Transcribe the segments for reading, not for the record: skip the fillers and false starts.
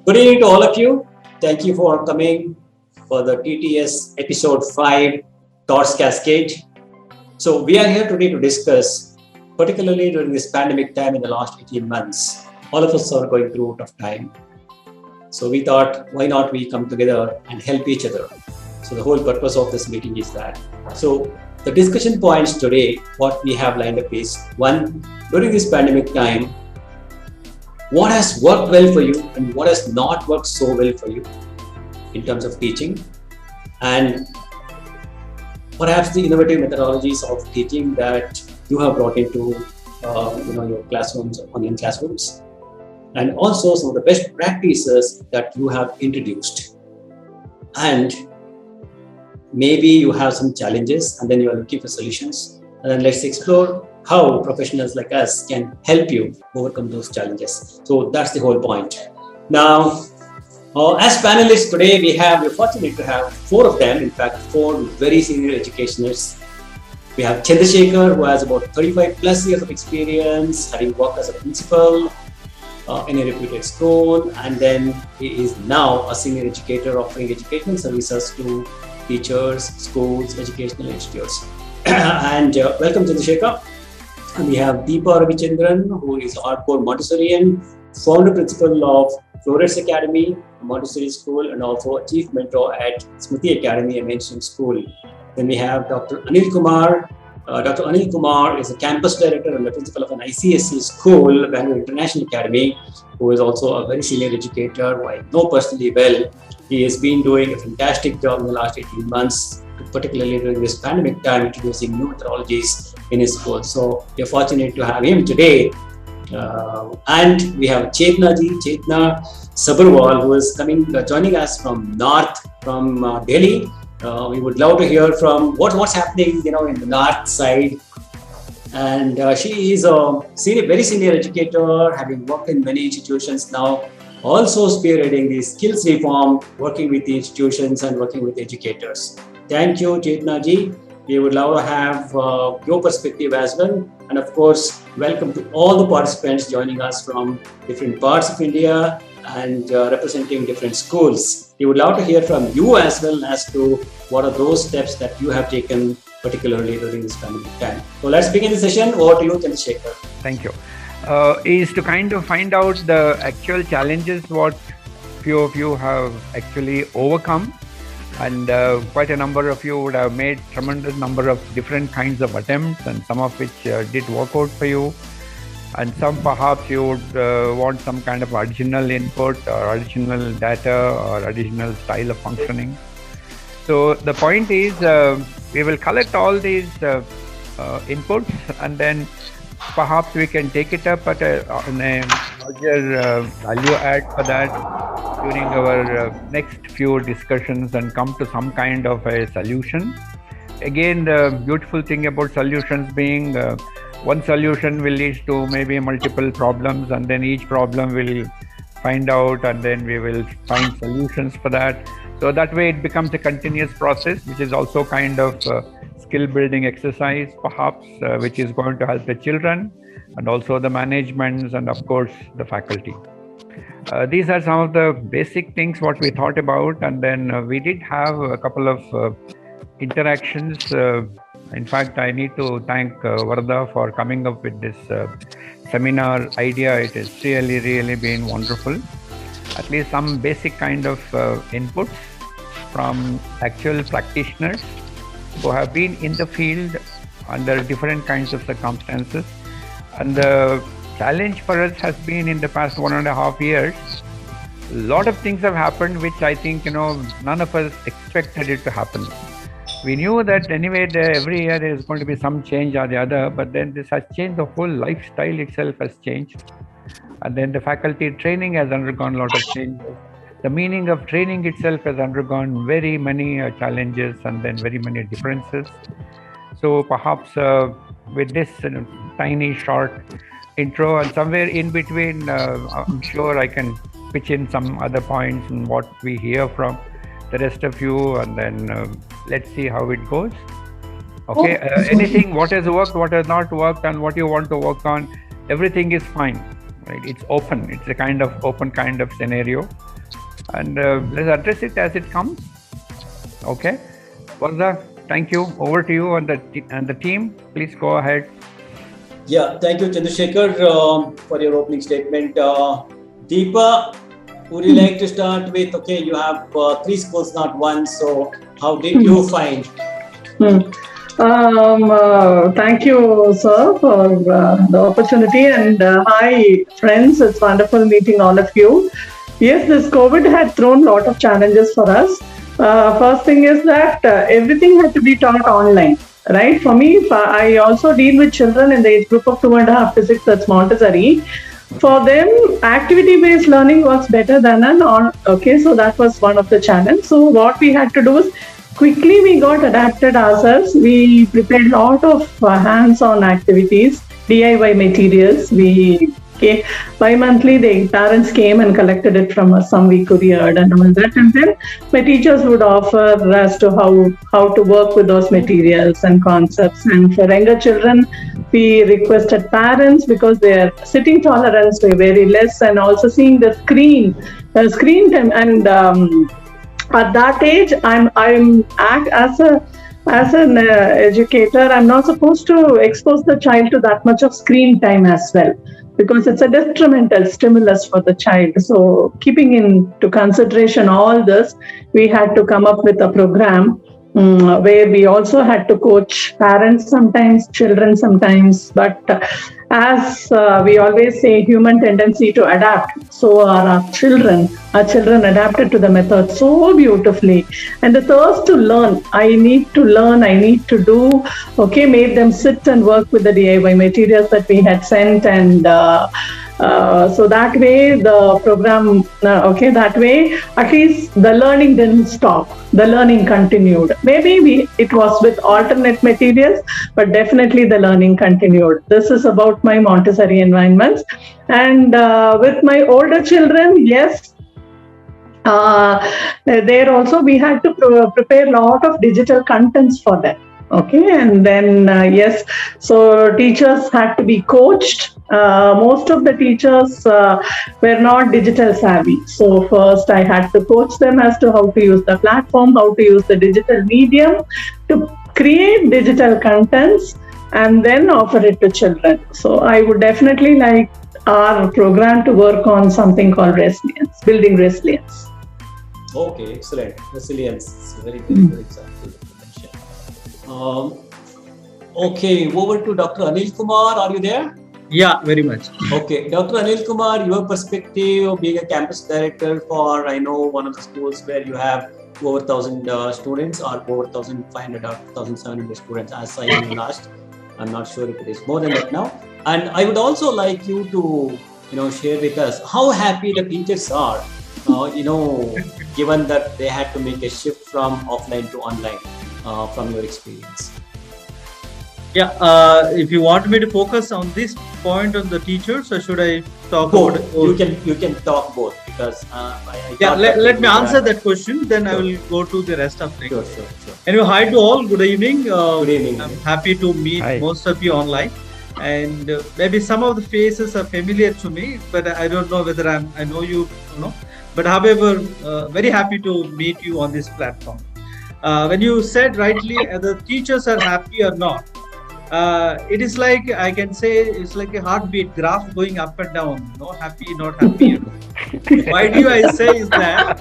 Good evening to all of you. Thank you for coming for the TTS episode 5 Thoughts Cascade. So, we are here today to discuss, particularly during this pandemic time in the last 18 months. All of us are going through a tough time. So, we thought, why not we come together and help each other? So, the whole purpose of this meeting is that. So, the discussion points today, what we have lined up is one, during this pandemic time, what has worked well for you and what has not worked so well for you in terms of teaching, and perhaps the innovative methodologies of teaching that you have brought into your classrooms, online classrooms, and also some of the best practices that you have introduced. And maybe you have some challenges and then you are looking for solutions, and then let's explore how professionals like us can help you overcome those challenges. So that's the whole point. Now, as panelists today, we're fortunate to have 4 of them, in fact, 4 very senior educationers. We have Chandrasekhar, who has about 35 plus years of experience, having worked as a principal in a reputed school, and then he is now a senior educator offering educational services to teachers, schools, educational institutes. And welcome, Chandrasekhar. And we have Deepa Ravichandran, who is a hardcore Montessorian, founder principal of Flores Academy, Montessori School, and also a chief mentor at Smriti Academy, a mainstream school. Then we have Dr. Anil Kumar. Dr. Anil Kumar is a campus director and the principal of an ICSE school, Bangalore International Academy, who is also a very senior educator who I know personally well. He has been doing a fantastic job in the last 18 months, particularly during this pandemic time, introducing new methodologies in his school. So we're fortunate to have him today. And we have Chetna Sabharwal, who is joining us from Delhi. We would love to hear from what's happening, in the north side. And she is a very senior educator, having worked in many institutions now, also spearheading the skills reform, working with the institutions and working with educators. Thank you, Chetna ji. We would love to have your perspective as well. And of course, welcome to all the participants joining us from different parts of India and representing different schools. We would love to hear from you as well as to what are those steps that you have taken, particularly during this pandemic time. So let's begin the session. Over to you, Chandrasekhar. Thank you. Is to kind of find out the actual challenges what few of you have actually overcome. And quite a number of you would have made tremendous number of different kinds of attempts, and some of which did work out for you, and some perhaps you would want some kind of additional input or additional data or additional style of functioning. So the point is we will collect all these inputs, and then perhaps we can take it up at a larger value add for that during our next few discussions and come to some kind of a solution. Again, the beautiful thing about solutions being one solution will lead to maybe multiple problems, and then each problem will find out, and then we will find solutions for that. So that way it becomes a continuous process, which is also kind of skill building exercise perhaps, which is going to help the children and also the managements and of course the faculty. These are some of the basic things what we thought about, and then we did have a couple of interactions. In fact, I need to thank Varda for coming up with this seminar idea. It has really been wonderful. At least some basic kind of inputs from actual practitioners who have been in the field under different kinds of circumstances. And the challenge for us has been in the past 1.5 years, a lot of things have happened which I think none of us expected it to happen. We knew that anyway every year there is going to be some change or the other, but then this has changed. The whole lifestyle itself has changed, and then the faculty training has undergone a lot of changes. The meaning of training itself has undergone very many challenges and then very many differences. So perhaps with this tiny short intro, and somewhere in between I'm sure I can pitch in some other points and what we hear from the rest of you, and then let's see how it goes. Okay, anything, what has worked, what has not worked, and what you want to work on, everything is fine, right? It's open. It's a kind of open kind of scenario. and let's address it as it comes. Okay, Varda, thank you. Over to you and the team. Please go ahead. Yeah, thank you, Chandrasekhar, for your opening statement. Deepa, would you like to start with? Okay, you have 3 schools, not one. So, how did you find? Thank you, sir, for the opportunity. And hi, friends. It's wonderful meeting all of you. Yes, this COVID had thrown a lot of challenges for us. First thing is that everything had to be taught online. Right. For me, I also deal with children in the age group of 2.5 to 6. That's Montessori. For them, activity-based learning works better than okay. So that was one of the challenges. So what we had to do is quickly we got adapted ourselves. We prepared a lot of hands-on activities, DIY materials. Bi-monthly, the parents came and collected it from us. Some we couriered and all that, and then my teachers would offer as to how to work with those materials and concepts. And for younger children, we requested parents, because their sitting tolerance were very less, and also seeing the screen time. And at that age, I'm as an educator, I'm not supposed to expose the child to that much of screen time as well, because it's a detrimental stimulus for the child. So keeping into consideration all this, we had to come up with a program where we also had to coach parents sometimes, children sometimes. But as we always say, human tendency to adapt. So are our children. Our children adapted to the method so beautifully. And the thirst to learn, I need to learn, I need to do, okay, made them sit and work with the DIY materials that we had sent. And so that way the program, that way at least the learning didn't stop. The learning continued. Maybe it was with alternate materials, but definitely the learning continued. This is about my Montessori environments. And with my older children, yes, there also we had to prepare a lot of digital contents for them. Okay, and then yes, so teachers had to be coached. Most of the teachers were not digital savvy. So first I had to coach them as to how to use the platform, how to use the digital medium to create digital contents and then offer it to children. So I would definitely like our program to work on something called resilience, building resilience. Okay, excellent. Resilience. Very good example. Okay, over to Dr. Anil Kumar. Are you there? Yeah, very much. Okay, Dr. Anil Kumar, your perspective being a campus director for, I know, one of the schools where you have over 1,000 students or over 1,500 or 1,700 students as I last. I'm not sure if it is more than that now. And I would also like you to, share with us how happy the teachers are, given that they had to make a shift from offline to online. From your experience. Yeah, if you want me to focus on this point on the teachers, or should I talk both? About you can talk both, because let me answer that question, then I will go to the rest of things. Sure. Anyway, hi to all, good evening. Good evening. I'm happy to meet most of you online, and maybe some of the faces are familiar to me, but I don't know whether I know you, but however, very happy to meet you on this platform. When you said rightly, the teachers are happy or not, it is like, I can say, it's like a heartbeat graph going up and down, happy, not happy. Why do I say is that,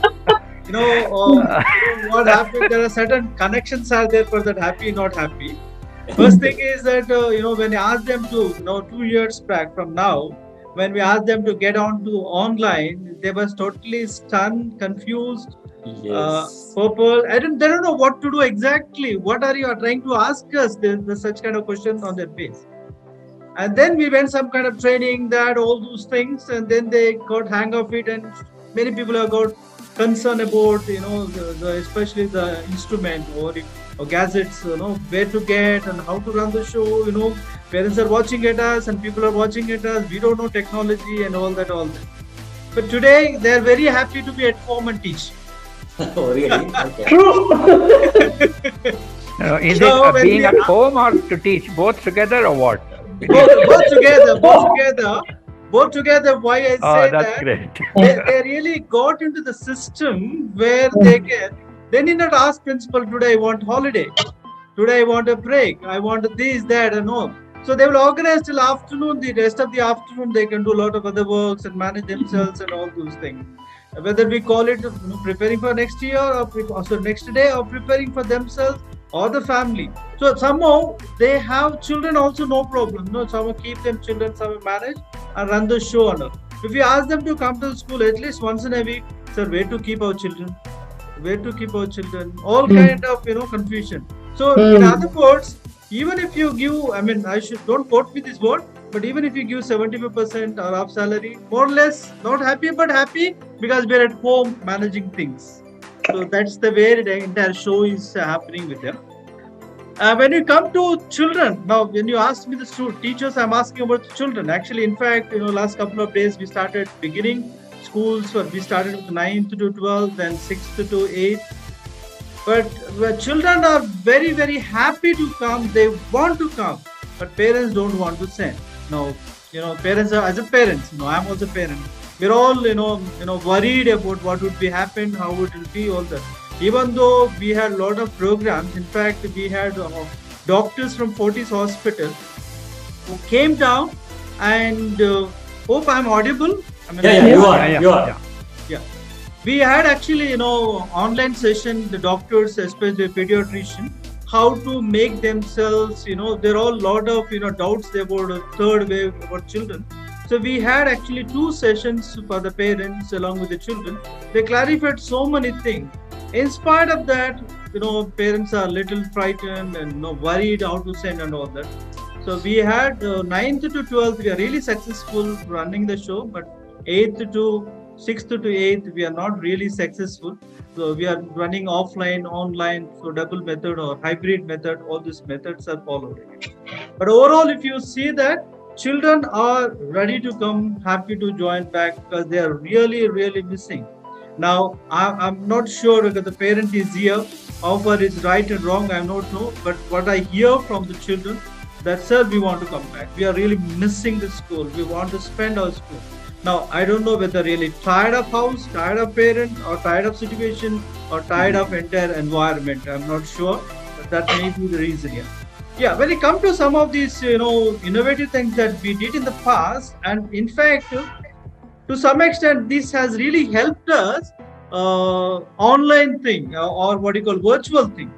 what happened, there are certain connections are there for that happy, not happy. First thing is that, when I asked them to, 2 years back from now, when we asked them to get on to online, they were totally stunned, confused. Yes. Purple. They don't know what to do exactly. What are you trying to ask us? There's such kind of questions on their face. And then we went some kind of training, that all those things, and then they got hang of it. And many people have got concern about, especially the instrument or gadgets, where to get and how to run the show. Parents are watching at us and people are watching at us. We don't know technology and all that. But today they're very happy to be at home and teach. Oh, really? Okay. True. Is it being at home or to teach? Both together or what? Both together. both together. Why I Oh, say that's that? great. They really got into the system where they can. They need not ask principal, today I want holiday. Today I want a break. I want this, that, and all. So they will organize till afternoon. The rest of the afternoon they can do a lot of other works and manage themselves and all those things. Whether we call it preparing for next year or so next day or preparing for themselves or the family. So somehow they have children also, no problem. No, someone keep them children, someone manage and run the show on. If you ask them to come to the school at least once in a week, sir, where to keep our children? Where to keep our children? All kind of confusion. So in other words, even if you give, I mean, I should don't quote me this word, but even if you give 75% or half salary, more or less not happy but happy because we're at home managing things. So that's the way the entire show is happening with them. When you come to children, now when you ask me the teachers, I'm asking about the children. Actually, in fact, last couple of days we started beginning schools. We started with 9th to 12th, then 6th to 8th. But children are very, very happy to come. They want to come, but parents don't want to send. Now, parents are, as a parents, I'm also a parent. We're all, worried about what would be happen, how it will be, all that. Even though we had a lot of programs, in fact, we had doctors from Fortis Hospital who came down and hope I'm audible. I mean, Yeah, you are. Yeah. We had actually, online session, the doctors, especially the pediatrician, how to make themselves, there are a lot of, doubts about a third wave about children. So we had actually 2 sessions for the parents along with the children. They clarified so many things. In spite of that, parents are a little frightened and worried how to send and all that. So we had 9th to 12th, we are really successful running the show, but 8th to 6th to 8th, we are not really successful. So we are running offline, online, so double method or hybrid method, all these methods are followed. But overall, if you see that, children are ready to come, happy to join back because they are really, really missing. Now, I'm not sure whether the parent is here, how far is right and wrong, I don't know. But what I hear from the children, that, sir, we want to come back. We are really missing the school. We want to spend our school. Now, I don't know whether really tired of house, tired of parent, or tired of situation, or tired of entire environment. I'm not sure, but that may be the reason here. Yeah, when it comes to some of these, innovative things that we did in the past, and in fact, to some extent, this has really helped us online thing or what you call virtual thing.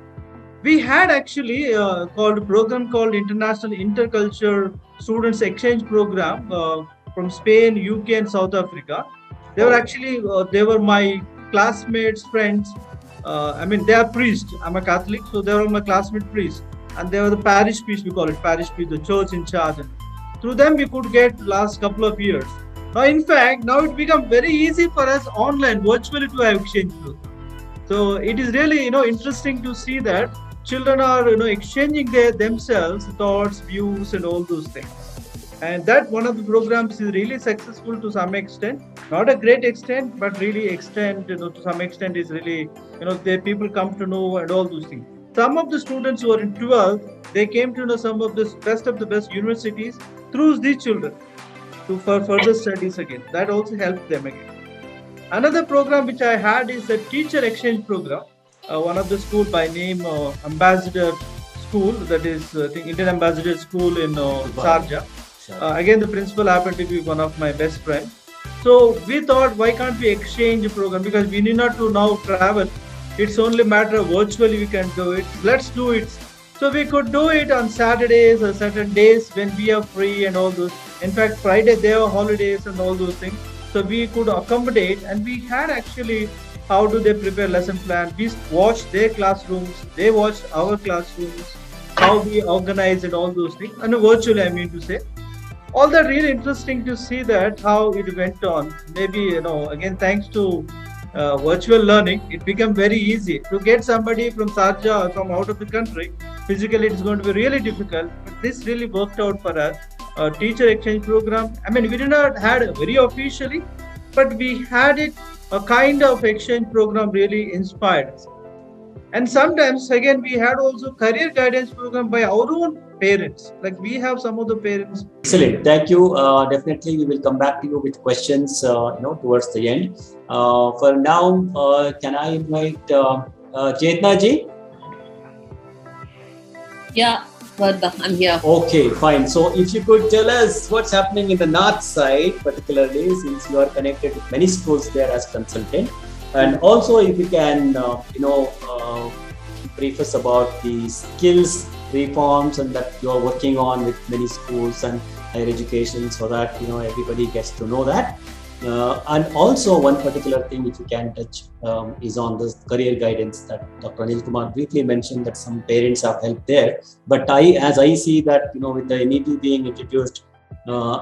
We had actually called a program called International Intercultural Students Exchange Program from Spain, UK, and South Africa. They were actually they were my classmates, friends. They are priests. I'm a Catholic, so they were my classmate priests, and they were the parish priest. We call it parish priest, the church in charge. And through them, we could get last couple of years. Now, in fact, now it become very easy for us online, virtually to have exchange program. So it is really, interesting to see that children are, exchanging themselves thoughts, views, and all those things. And that one of the programs is really successful to some extent, not a great extent, but really extent, to some extent is really, the people come to know and all those things. Some of the students who are in 12th, they came to know some of the best universities through these children for further studies again. That also helped them again. Another program which I had is a teacher exchange program. One of the school by name Ambassador School, that is I think Indian Ambassador School in Sharjah. Again, the principal happened to be one of my best friends. So we thought, why can't we exchange a program? Because we need not to now travel. It's only a matter of virtually we can do it. Let's do it. So we could do it on Saturdays or certain days when we are free and all those. In fact, Friday there were holidays and all those things. So we could accommodate, and we had actually how do they prepare lesson plan. We watched their classrooms, they watched our classrooms, how we organize and all those things. And virtually, I mean to say. All that really interesting to see that how it went on. Maybe, again, thanks to virtual learning, it became very easy to get somebody from Sharjah or from out of the country. Physically, it's going to be really difficult, but this really worked out for us. Teacher exchange program. We did not had it very officially, but we had it, a kind of exchange program really inspired us. And sometimes, again, we had also career guidance program by our own parents? Like we have some of the parents. Excellent. Thank you. Definitely, we will come back to you with questions, towards the end. For now, can I invite Chetna ji? Yeah, Vardha, I'm here. Okay, fine. So if you could tell us what's happening in the north side, particularly since you are connected with many schools there as consultant, and also if you can, brief us about the skills reforms and that you are working on with many schools and higher education, so that everybody gets to know that. And also one particular thing if you can touch is on the career guidance that Dr. Anil Kumar briefly mentioned, that some parents have helped there. But as I see that with the NEP being introduced,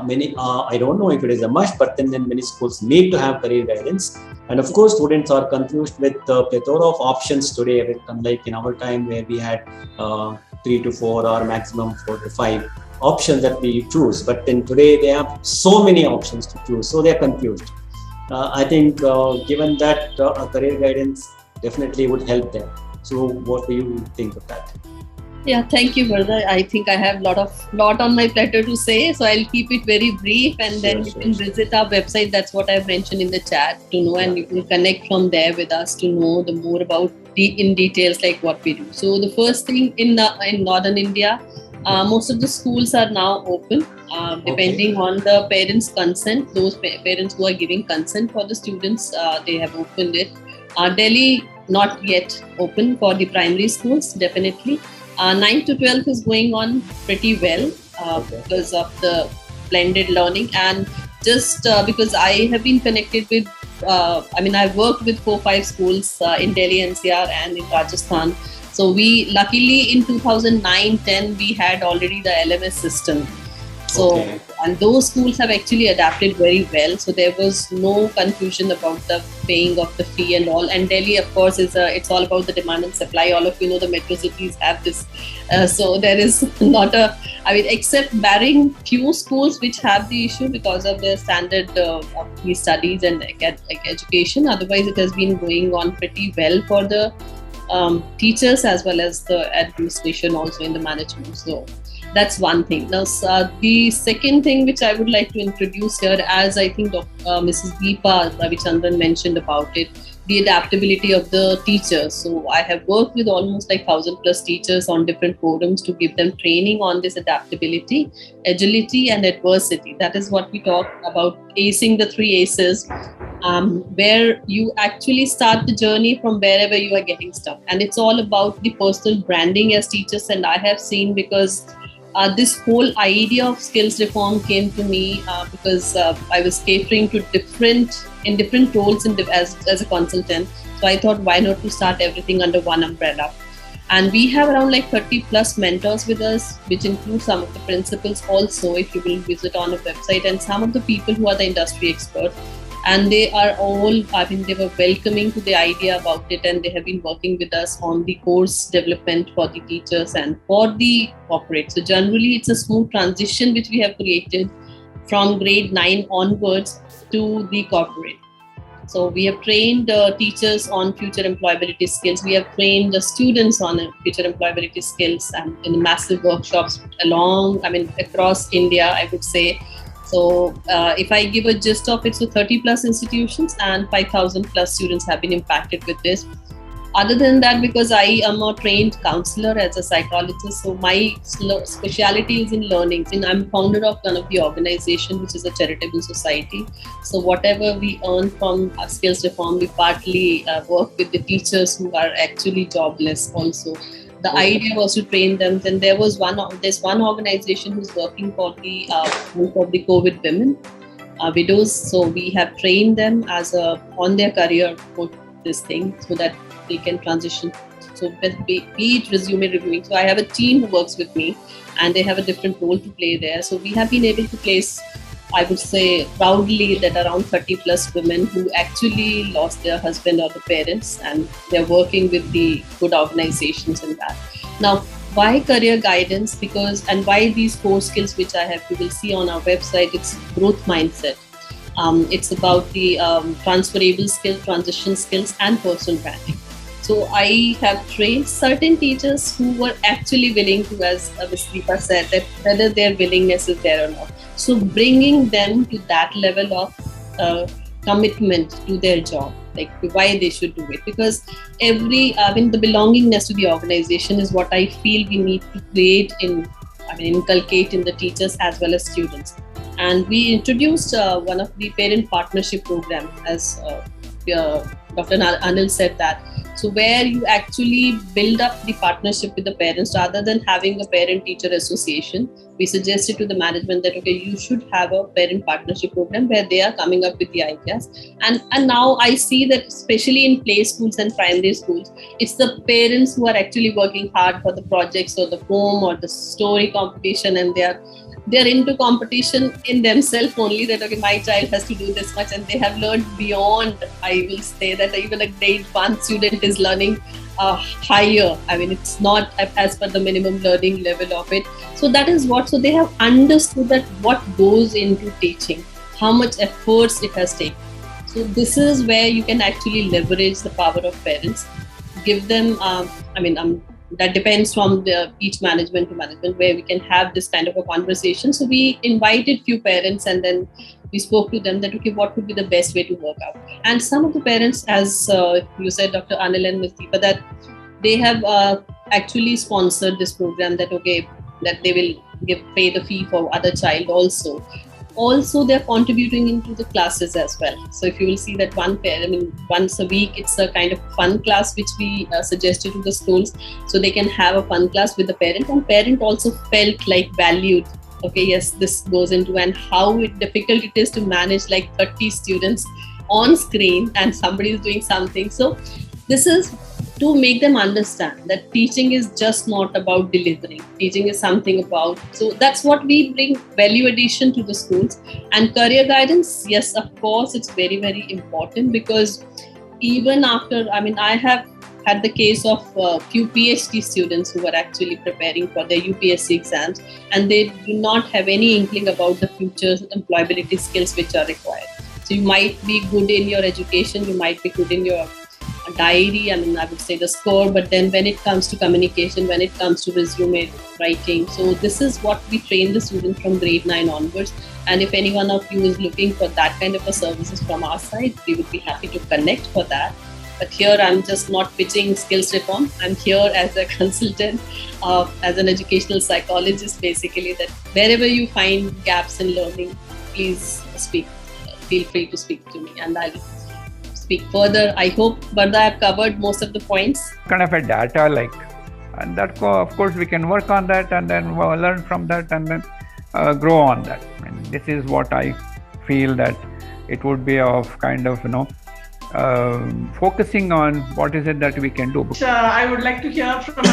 many I don't know if it is a must, but then many schools need to have career guidance. And of course, students are confused with the plethora of options today, unlike in our time where we had 3 to 4 or maximum 4 to 5 options that we choose. But then today they have so many options to choose, so they're confused. I think given that career guidance definitely would help them. So what do you think of that? Yeah, thank you, Vardha. I think I have lot on my platter to say, so I'll keep it very brief, and then you can visit our website. That's what I've mentioned in the chat to know, and you can connect from there with us to know the more about in details like what we do. So the first thing in northern India, most of the schools are now open, depending on the parents' consent. Those parents who are giving consent for the students, they have opened it. Delhi not yet open for the primary schools, definitely. 9 to 12 is going on pretty well because of the blended learning, and just because I have been connected with, I've worked with 4-5 schools in Delhi NCR and in Rajasthan. So we luckily in 2009-10 we had already the LMS system. So and those schools have actually adapted very well. So there was no confusion about the paying of the fee and all. And Delhi, of course, it's all about the demand and supply. All of you know the metro cities have this. So there is not except barring few schools which have the issue because of the standard of the studies and education. Otherwise, it has been going on pretty well for the teachers as well as the administration, also in the management. So that's one thing. Now, the second thing which I would like to introduce here, as I think Mrs. Deepa Ravichandran mentioned about it, the adaptability of the teachers. So I have worked with almost 1,000+ teachers on different forums to give them training on this adaptability, agility, and adversity. That is what we talk about, acing the 3 aces, where you actually start the journey from wherever you are getting stuck. And it's all about the personal branding as teachers. And I have seen, because this whole idea of skills reform came to me because I was catering to different roles as a consultant. So I thought, why not to start everything under one umbrella? And we have around 30+ mentors with us, which include some of the principals also, if you will visit on a website, and some of the people who are the industry experts. And they are all, they were welcoming to the idea about it, and they have been working with us on the course development for the teachers and for the corporate. So generally, it's a smooth transition which we have created from grade 9 onwards to the corporate. So we have trained teachers on future employability skills. We have trained the students on future employability skills, and in massive workshops across India, I would say. So if I give a gist of it, so 30+ institutions and 5,000+ students have been impacted with this. Other than that, because I am a trained counselor as a psychologist, so my speciality is in learning. And I'm founder of one of the organization, which is a charitable society. So whatever we earn from skills reform, we partly work with the teachers who are actually jobless also. The idea was to train them. Then there's one organization who's working for the COVID women, widows. So we have trained them on their career for this thing, so that they can transition. So be it resume reviewing. So I have a team who works with me, and they have a different role to play there. So we have been able to place, I would say proudly, that around 30+ women who actually lost their husband or the parents, and they're working with the good organizations in that. Now, why career guidance? And why these 4 skills which I have, you will see on our website, it's growth mindset. It's about the transferable skills, transition skills, and personal branding. So I have trained certain teachers who were actually willing to, as Ms. Deepa said, that whether their willingness is there or not. So bringing them to that level of commitment to their job, like why they should do it, because the belongingness to the organization is what I feel we need to create inculcate in the teachers as well as students. And we introduced one of the parent partnership program, as Dr. Anil said that. So where you actually build up the partnership with the parents rather than having a parent-teacher association. We suggested to the management that, okay, you should have a parent partnership program where they are coming up with the ideas. And now I see that especially in play schools and primary schools, it's the parents who are actually working hard for the projects or the poem or the story competition, and they're into competition in themselves only, that okay, my child has to do this much, and they have learned beyond. I will say that even a grade 1 student is learning higher. It's not as per the minimum learning level of it. So that is what, so they have understood that what goes into teaching, how much efforts it has taken. So this is where you can actually leverage the power of parents, give them, that depends from each management to management, where we can have this kind of a conversation. So we invited few parents and then we spoke to them that, okay, what would be the best way to work out? And some of the parents, as you said, Dr. Anil and Ms. Deepa, that they have actually sponsored this program, that, okay, that they will pay the fee for other child also. Also, they're contributing into the classes as well. So if you will see that once a week, it's a kind of fun class which we suggested to the schools, so they can have a fun class with the parent, and parent also felt like valued. Okay, yes, this goes into, and how difficult it is to manage like 30 students on screen and somebody is doing something. So this is to make them understand that teaching is just not about delivering. Teaching is something about, so that's what we bring value addition to the schools. And career guidance, yes, of course, it's very, very important, because even after, I have had the case of a few PhD students who were actually preparing for their UPSC exams, and they do not have any inkling about the future employability skills which are required. So you might be good in your education, you might be good in your diary, I would say the score, but then when it comes to communication, when it comes to resume writing, so this is what we train the students from grade 9 onwards. And if any one of you is looking for that kind of a services from our side, we would be happy to connect for that. But here I'm just not pitching skills reform. I'm here as a consultant, as an educational psychologist, basically, that wherever you find gaps in learning, please feel free to speak to me, and I'll speak further. I hope, Varda, I've covered most of the points. Kind of a data, and that of course we can work on that, and then learn from that, and then grow on that. This is what I feel that it would be of kind of, focusing on what is it that we can do. I would like to hear from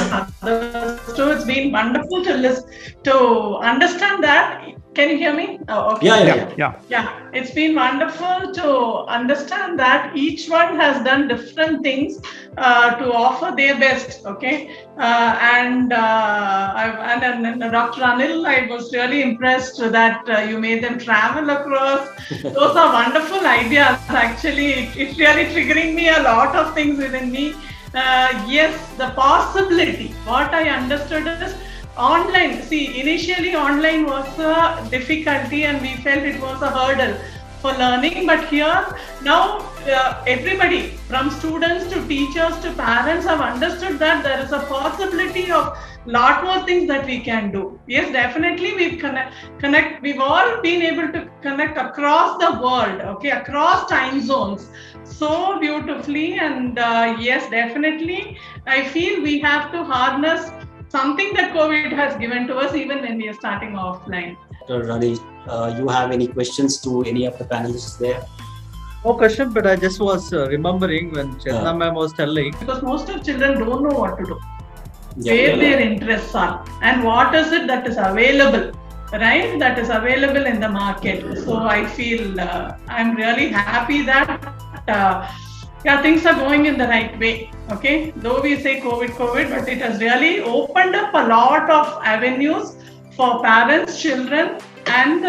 others. So it's been wonderful to understand that. Can you hear me? Oh, okay. Yeah. It's been wonderful to understand that each one has done different things to offer their best. Okay. And Dr. Anil, I was really impressed that you made them travel across. Those are wonderful ideas. Actually, it's really triggering me a lot of things within me. Yes, the possibility. What I understood is, online, initially online was a difficulty and we felt it was a hurdle for learning, but here now everybody from students to teachers to parents have understood that there is a possibility of lot more things that we can do. Yes, definitely we've all been able to connect across the world, okay, across time zones so beautifully, and yes, definitely I feel we have to harness something that COVID has given to us even when we are starting offline. Dr. Rani, you have any questions to any of the panelists there? No question, but I just was remembering when Chetna ma'am was telling. Because most of children don't know what to do, where their interests are, and what is it that is available, right? That is available in the market. So I feel I'm really happy that things are going in the right way. Okay, though we say COVID, but it has really opened up a lot of avenues for parents, children, and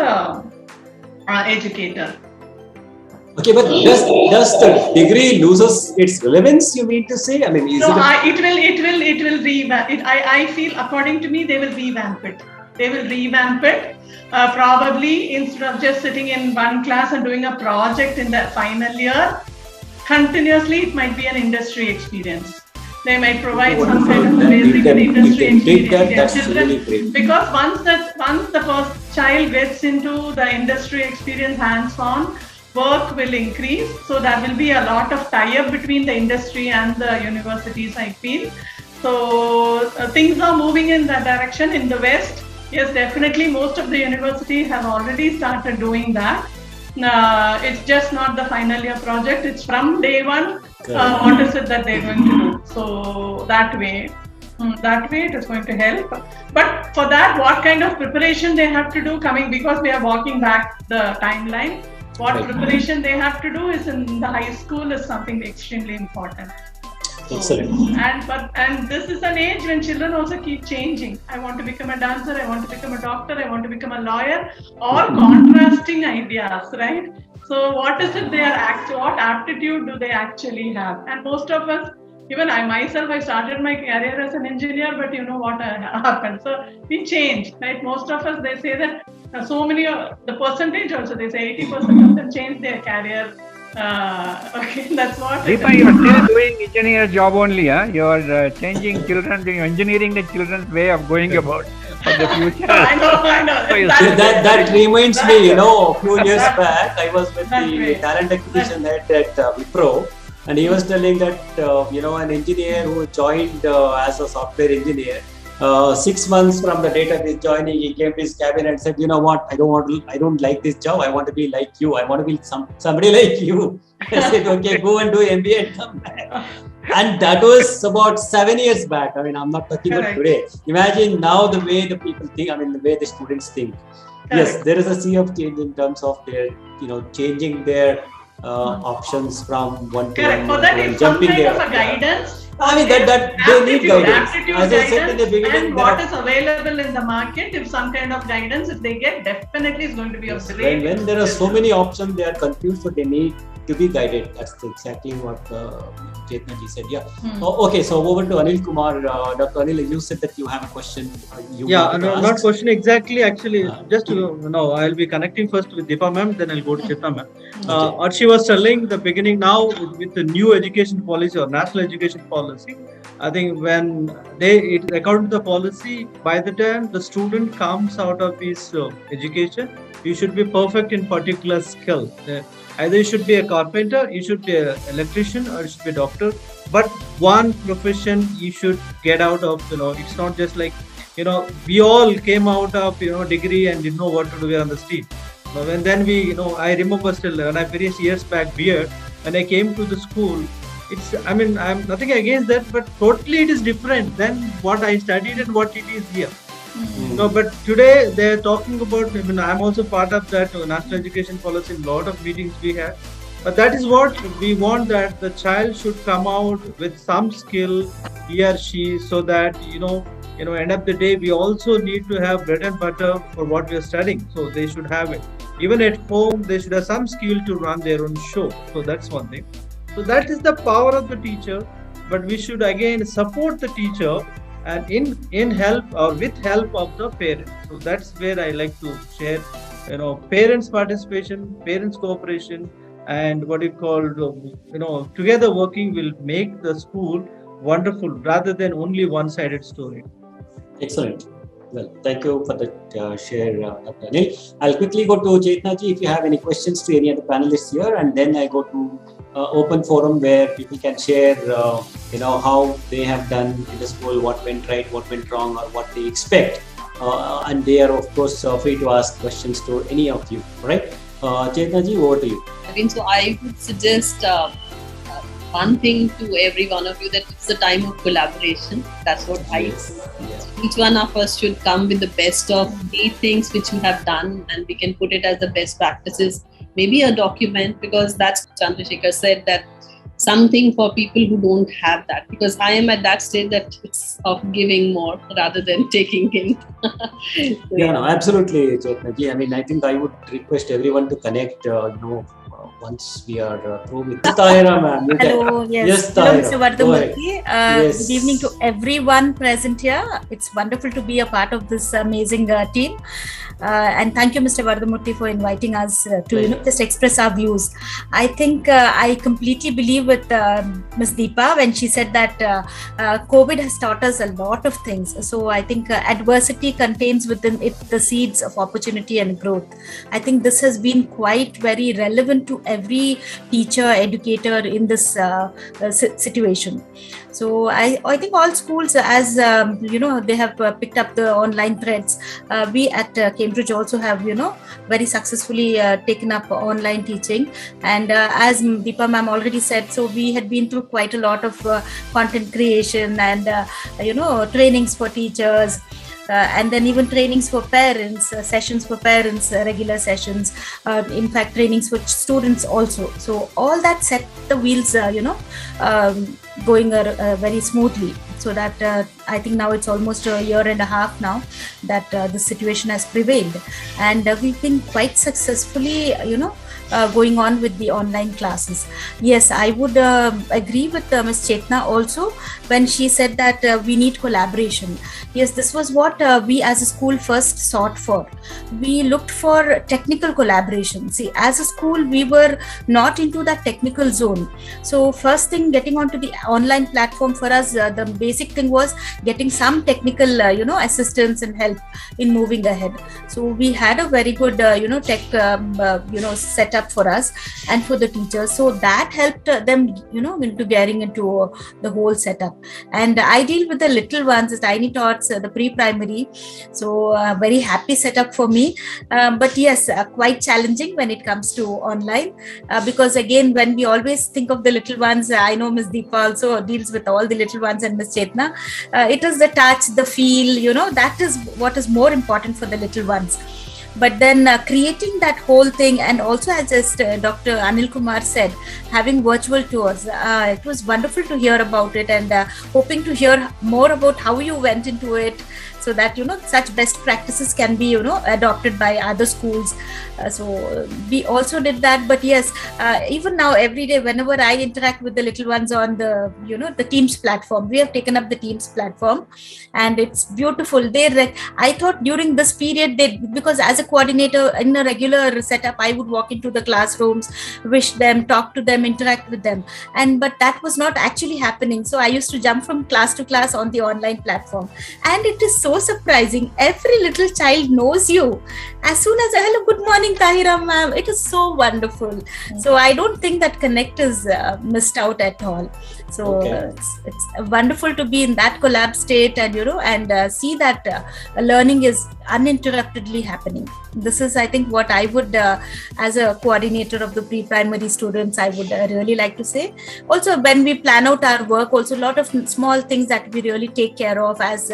educators. Okay, but does the degree loses its relevance? You mean to say? I mean, it will revamp it. I feel, according to me, they will revamp it. They will revamp it. Probably instead of just sitting in one class and doing a project in the final year, continuously it might be an industry experience. They might provide some kind of basic industry experience. That's really great. Because once the first child gets into the industry experience hands-on, work will increase. So there will be a lot of tie-up between the industry and the universities, I feel. So things are moving in that direction in the West. Yes, definitely most of the universities have already started doing that. It's just not the final year project. It's from day one. What is it that they're going to do? So that way it is going to help. But for that, what kind of preparation they have to do because we are walking back the timeline. What preparation they have to do is in the high school is something extremely important. Excellent. And this is an age when children also keep changing. I want to become a dancer, I want to become a doctor, I want to become a lawyer, or contrasting ideas, right? So what is it what aptitude do they actually have? And most of us, even I myself, I started my career as an engineer, but you know what happened. So we change, right? Most of us, they say that the percentage also, they say 80% of them change their career. Okay, that's what. Deepa, you are still doing engineer job only, huh? You are changing children, engineering the children's way of going about for the future. I know. So that reminds me, a few years back, I was with the talent acquisition head at Wipro, and he was telling that, an engineer who joined as a software engineer, 6 months from the date of his joining, he came to his cabin and said, "You know what? I don't like this job. I want to be like you. I want to be somebody like you." I said, "Okay, go and do MBA and come back." And that was about 7 years back. I mean, I'm not talking about today. Imagine now the way the people think. I mean, the way the students think. Yes, there is a sea of change in terms of their, changing their options from one to another. For that, it's some kind of a guidance. I mean, that they need guidance. As I said in the beginning, and what is available in the market, if some kind of guidance, if they get, definitely is going to be of great. When there are so many options, they are confused, so they need to be guided. That's exactly what Chetna ji said. Yeah. Okay, so over to Anil Kumar. Dr. Anil, you said that you have a question. Not question exactly. Actually, just I'll be connecting first with Deepa ma'am, then I'll go to Chetna ma'am. What she was telling the beginning now with the new education policy or national education policy, I think when it according to the policy, by the time the student comes out of his education, you should be perfect in particular skill. Either you should be a carpenter, you should be an electrician, or you should be a doctor. But one profession you should get out of. It's not just like we all came out of degree and didn't know what to do on the street. When then I remember still when I finished years back here, when I came to the school, I'm nothing against that, but totally it is different than what I studied and what it is here. But today they're talking about, I'm also part of that national education policy, a lot of meetings we had. But that is what we want, that the child should come out with some skill, he or she, so that, end of the day, we also need to have bread and butter for what we are studying. So they should have it. Even at home, they should have some skill to run their own show. So that's one thing. So that is the power of the teacher. But we should again support the teacher and in help or with help of the parents. So that's where I like to share, parents' participation, parents' cooperation, and what you call, together working will make the school wonderful rather than only one-sided story. Excellent. Well, thank you for that share, Dr. Anil. I'll quickly go to Chetna ji if you have any questions to any of the panelists here, and then I go to open forum where people can share, how they have done in the school, what went right, what went wrong, or what they expect. And they are, of course, free to ask questions to any of you. All right? Chetna ji, over to you. So I would suggest one thing to every one of you, that it's the time of collaboration. That's what I see. Each one of us should come with the best of the things which you have done, and we can put it as the best practices. Maybe a document, because that's Chandrasekhar said, that something for people who don't have that, because I am at that stage that it's of giving more rather than taking in. Absolutely, Chetna ji. I mean, I think I would request everyone to connect, once we are through with Tahira, ma'am. You Hello, yes. Yes, Hello, Tahira. Mr. Go ahead. Vardhamurthy. Yes. Good evening to everyone present here. It's wonderful to be a part of this amazing team. And thank you, Mr. Vardhamurthy, for inviting us to just express our views. I think I completely believe with Ms. Deepa when she said that COVID has taught us a lot of things. So I think adversity contains within it the seeds of opportunity and growth. I think this has been quite very relevant to every teacher, educator in this situation. So I think all schools, as they have picked up the online threads. We at Cambridge also have very successfully taken up online teaching, and as Deepa ma'am already said, so we had been through quite a lot of content creation and trainings for teachers. And then even trainings for parents, sessions for parents, regular sessions, in fact trainings for students also. So all that set the wheels going very smoothly, so that I think now it's almost a year and a half now that the situation has prevailed, and we've been quite successfully going on with the online classes. Yes, I would agree with Ms. Chetna also when she said that we need collaboration. Yes, this was what we as a school first sought for. We looked for technical collaboration. See, as a school, we were not into that technical zone. So first thing, getting onto the online platform for us, the basic thing was getting some technical, assistance and help in moving ahead. So we had a very good, tech, setup for us and for the teachers. So that helped them, into getting into the whole setup. And I deal with the little ones, the tiny tots, the pre-primary. So very happy setup for me. But yes, quite challenging when it comes to online, because again, when we always think of the little ones, I know Ms. Deepa also deals with all the little ones, and Ms. Chetna, it is the touch, the feel, that is what is more important for the little ones. But then creating that whole thing, and also as just Dr. Anil Kumar said, having virtual tours, it was wonderful to hear about it, and hoping to hear more about how you went into it, so that such best practices can be adopted by other schools. So we also did that. But yes, even now every day whenever I interact with the little ones on the the Teams platform, we have taken up the Teams platform, and it's beautiful. I thought during this period, because as a coordinator in a regular setup, I would walk into the classrooms, wish them, talk to them, interact with them, but that was not actually happening. So I used to jump from class to class on the online platform, and it is so surprising. Every little child knows you as soon as hello, good morning, Tahira ma'am. It is so wonderful. Mm-hmm. So I don't think that connect is missed out at all. So it's wonderful to be in that collab state, and see that learning is uninterruptedly happening. This is, I think, what I would, as a coordinator of the pre-primary students, I would really like to say. Also, when we plan out our work, also a lot of small things that we really take care of, as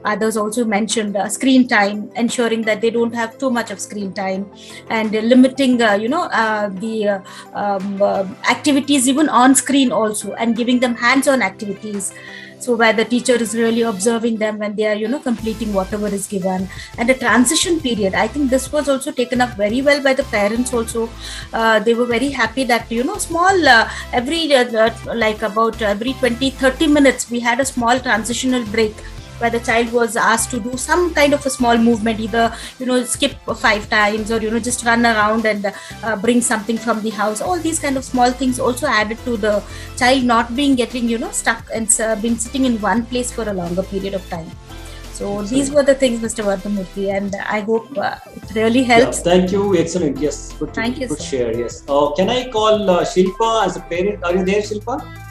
others also mentioned, screen time, ensuring that they don't have too much of screen time, and limiting, the activities even on screen also, and giving them hands-on activities. So where the teacher is really observing them when they are, completing whatever is given. And a transition period, I think this was also taken up very well by the parents also. They were very happy that, small, every, like about every 20-30 minutes, we had a small transitional break, where the child was asked to do some kind of a small movement, either skip 5 times, or just run around and bring something from the house. All these kind of small things also added to the child not being getting stuck and being sitting in one place for a longer period of time. So these were the things, Mr. Vardhamurthy, and I hope it really helps. Yeah, thank you. Excellent. Yes, good share. Yes. Can I call Shilpa as a parent? Are you there, Shilpa?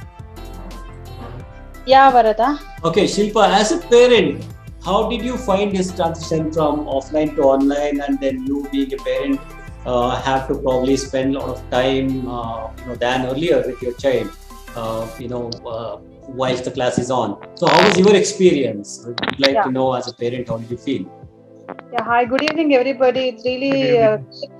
Yeah, Varada. Okay, Shilpa, as a parent, how did you find this transition from offline to online, and then you being a parent have to probably spend a lot of time, than earlier with your child, whilst the class is on. So how was your experience? I'd like to know, as a parent, how did you feel? Yeah, hi, good evening, everybody. It's really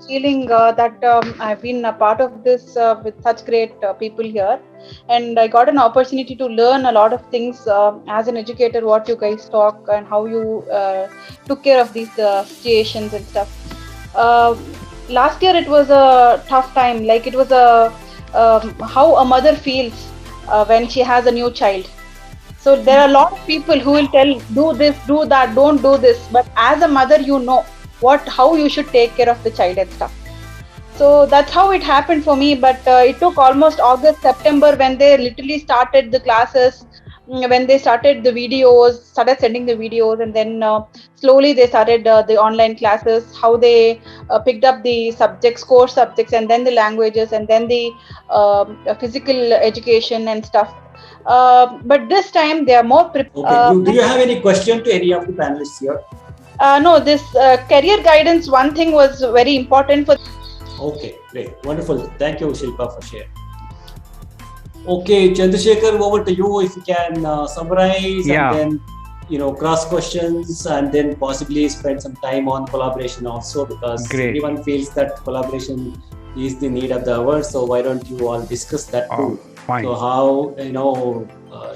feeling that I've been a part of this with such great people here. And I got an opportunity to learn a lot of things as an educator, what you guys talk and how you took care of these situations and stuff. last year it was a tough time. Like it was how a mother feels when she has a new child. So there are a lot of people who will tell, do this, do that, don't do this. But as a mother, you know how you should take care of the child and stuff. So that's how it happened for me. But it took almost August, September when they literally started the classes, when they started the videos, started sending the videos, and then slowly they started the online classes, how they picked up the subjects, core subjects, and then the languages, and then the physical education and stuff. But this time they are more prepared. Okay. Do you have any question to any of the panelists here? No, this career guidance, one thing was very important for. Okay, great. Wonderful. Thank you, Shilpa, for sharing. Okay, Chandrasekhar, over to you if you can summarize and then cross questions and then possibly spend some time on collaboration also, because everyone feels that collaboration is the need of the hour. So why don't you all discuss that too? Fine. So how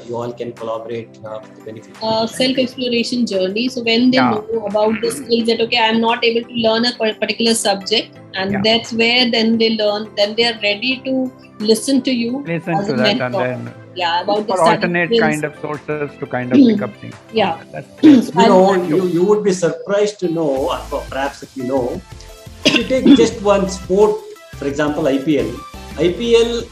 you all can collaborate for the benefit. Self-exploration journey. So when they know about the skills that I'm not able to learn a particular subject, and that's where then they learn. Then they are ready to listen to you. Listen to that mentor. And then about the alternate skills. kind of sources to kind of pick up things. Yeah. You would be surprised to know, or perhaps if you know, if you take just one sport, for example, IPL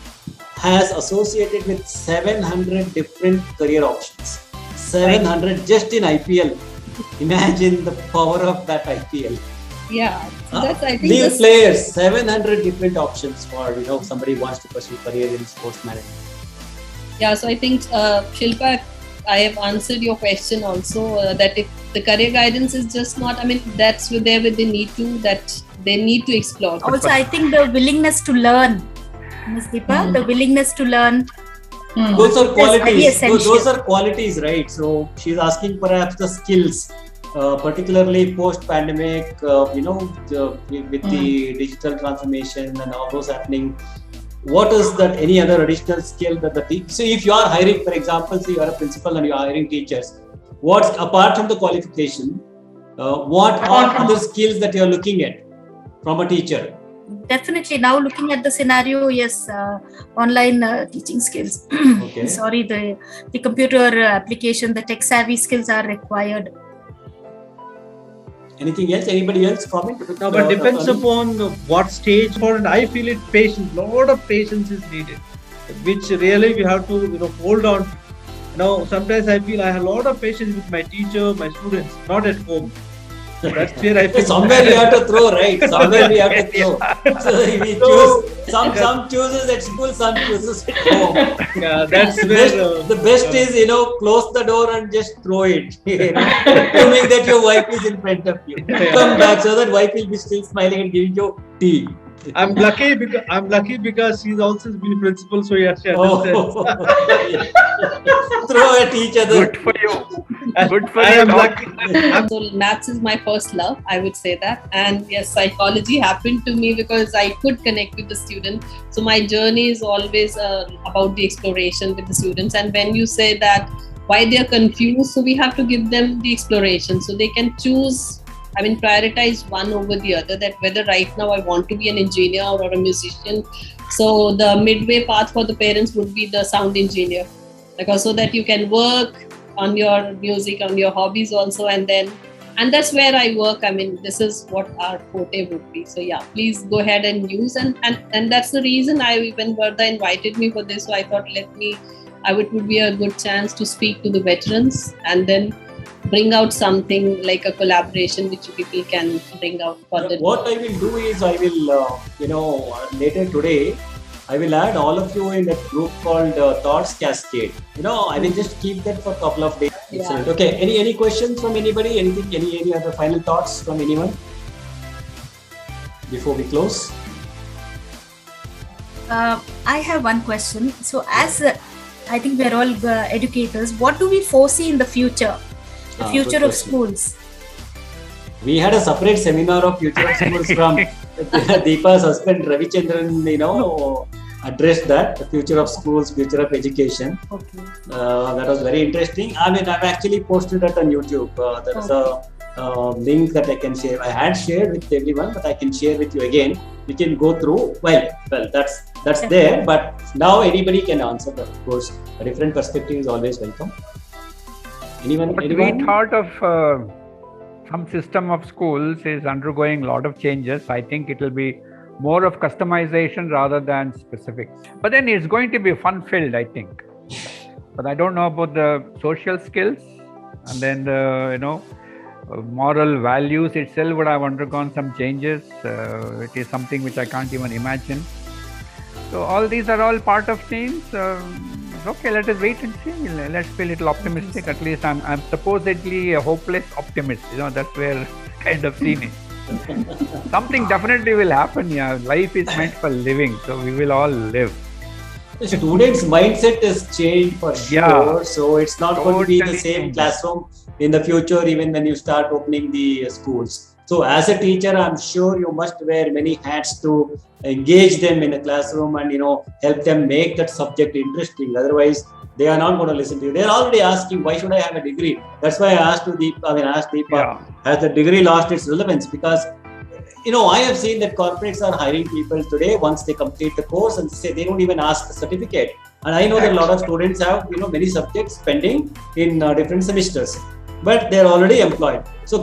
has associated with 700 different career options. 700 just in IPL. Imagine the power of that IPL. Yeah, so that's, I think, leave players, 700 different options for somebody who wants to pursue career in sports management. Yeah, so I think Shilpa, I have answered your question also, that if the career guidance is just not, that's where they need to explore. Also, I think the willingness to learn, Ms. Deepa, the willingness to learn. Those are qualities. Those are qualities, right? So she's asking perhaps the skills. Particularly post-pandemic, with the digital transformation and all those happening, what is that any other additional skill that so if you are hiring, for example, say you are a principal and you are hiring teachers, what's apart from the qualification, what are other skills that you are looking at from a teacher? Definitely. Now looking at the scenario, yes, online teaching skills. Okay. Sorry, the computer application, the tech savvy skills are required. Anything else? Anybody else comment? No, but depends upon what stage. And I feel it patience. Lot of patience is needed, which really we have to hold on. Sometimes I feel I have a lot of patience with my teacher, my students, not at home. That's where I feel. Somewhere we have to throw, right? Somewhere we have to throw. So we choose. Some chooses at school, some chooses at home. Yeah, that's where the best is close the door and just throw it. Assuming that your wife is in front of you. Come back so that wife will be still smiling and giving you tea. I'm lucky because she's also been principal, so yeah, she understands. Throw at each other. Good for you. Good for I you. am lucky. So maths is my first love, I would say that. And yes, psychology happened to me because I could connect with the student. So my journey is always about the exploration with the students. And when you say that why they are confused, so we have to give them the exploration so they can choose. Prioritize one over the other, that whether right now I want to be an engineer or a musician. So the midway path for the parents would be the sound engineer, because so that you can work on your music, on your hobbies also, and that's where I work. This is what our forte would be. So yeah, please go ahead and use, and that's the reason when Vardha invited me for this. So I thought it would be a good chance to speak to the veterans and then bring out something like a collaboration which people can bring out for the. What I will do is I will, later today, I will add all of you in that group called Thoughts Cascade. I will just keep that for a couple of days. Yeah. Excellent. Okay. Any questions from anybody? Anything? Any other final thoughts from anyone before we close? I have one question. So, as I think we're all educators, what do we foresee in the future? The future of schools. We had a separate seminar of future of schools from Deepa's husband Ravichandran, addressed that, the future of schools, future of education. Okay. That was very interesting. I've actually posted that on YouTube. There's a link that I can share. I had shared with everyone, but I can share with you again. We can go through. Well, that's there. But now anybody can answer. But of course, a different perspective is always welcome. Anyone? What we thought of some system of schools is undergoing a lot of changes. I think it will be more of customization rather than specifics. But then it's going to be fun-filled, I think. But I don't know about the social skills, and then the moral values itself would have undergone some changes. It is something which I can't even imagine. So all these are all part of change. Okay, let us wait and see. Let's be a little optimistic. At least I'm supposedly a hopeless optimist. That's where kind of seen it. Something definitely will happen. Yeah, life is meant for living, so we will all live. The students' mindset has changed for sure. So it's not going to be the same classroom in the future, even when you start opening the schools. So as a teacher, I'm sure you must wear many hats to engage them in a classroom and help them make that subject interesting. Otherwise, they are not going to listen to you. They're already asking, why should I have a degree? That's why I asked Deepa, has the degree lost its relevance? Because I have seen that corporates are hiring people today once they complete the course and say they don't even ask the certificate. And I know that a lot of students have many subjects pending in different semesters, but they're already employed. So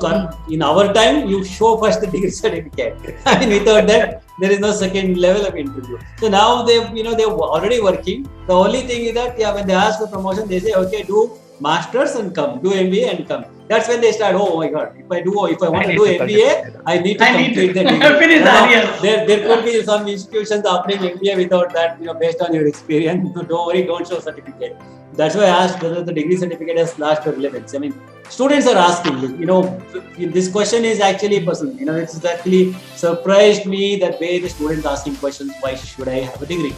in our time, you show first the degree certificate. Without that, there is no second level of interview. So now they're already working. The only thing is that when they ask for promotion, they say, okay, do masters and come, do MBA and come. That's when they start, oh my God, if I want to do MBA, I need to complete the degree. There could be some institutions offering MBA without that, based on your experience. So don't worry, don't show certificate. That's why I asked whether the degree certificate has lost relevance. Students are asking, this question is actually personal. It's actually surprised me that way the students asking questions, why should I have a degree?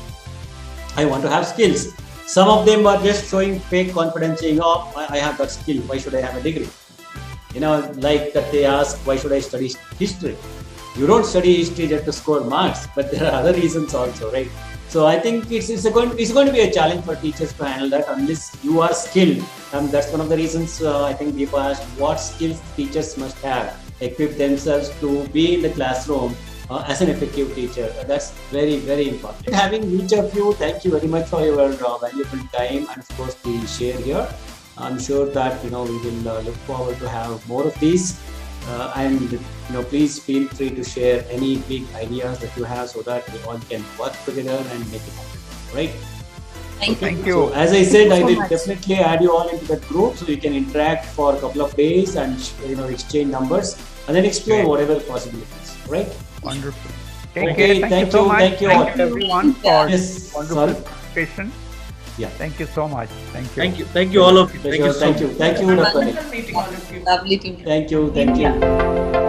I want to have skills. Some of them are just showing fake confidence, saying, oh, I have that skill, why should I have a degree? Like that they ask, why should I study history? You don't study history just to score marks, but there are other reasons also, right? So I think it's going to be a challenge for teachers to handle that unless you are skilled. That's one of the reasons I think Deepa asked what skills teachers must have, equip themselves to be in the classroom as an effective teacher. That's very, very important. Having each of you, thank you very much for your valuable time and of course the share here. I'm sure that we will look forward to have more of these. And please feel free to share any big ideas that you have so that we all can work together and make it happen. Right? Thank you. So, as I said, I will definitely add you all into that group so you can interact for a couple of days and exchange numbers and then explore whatever possibilities. Right? Wonderful. Thank you so much. Thank you all. Everyone for Yes. wonderful participation. Yeah. Thank you so much. Thank you. Thank you all of you. Thank you, Dr. Lovely to meet you. Thank you.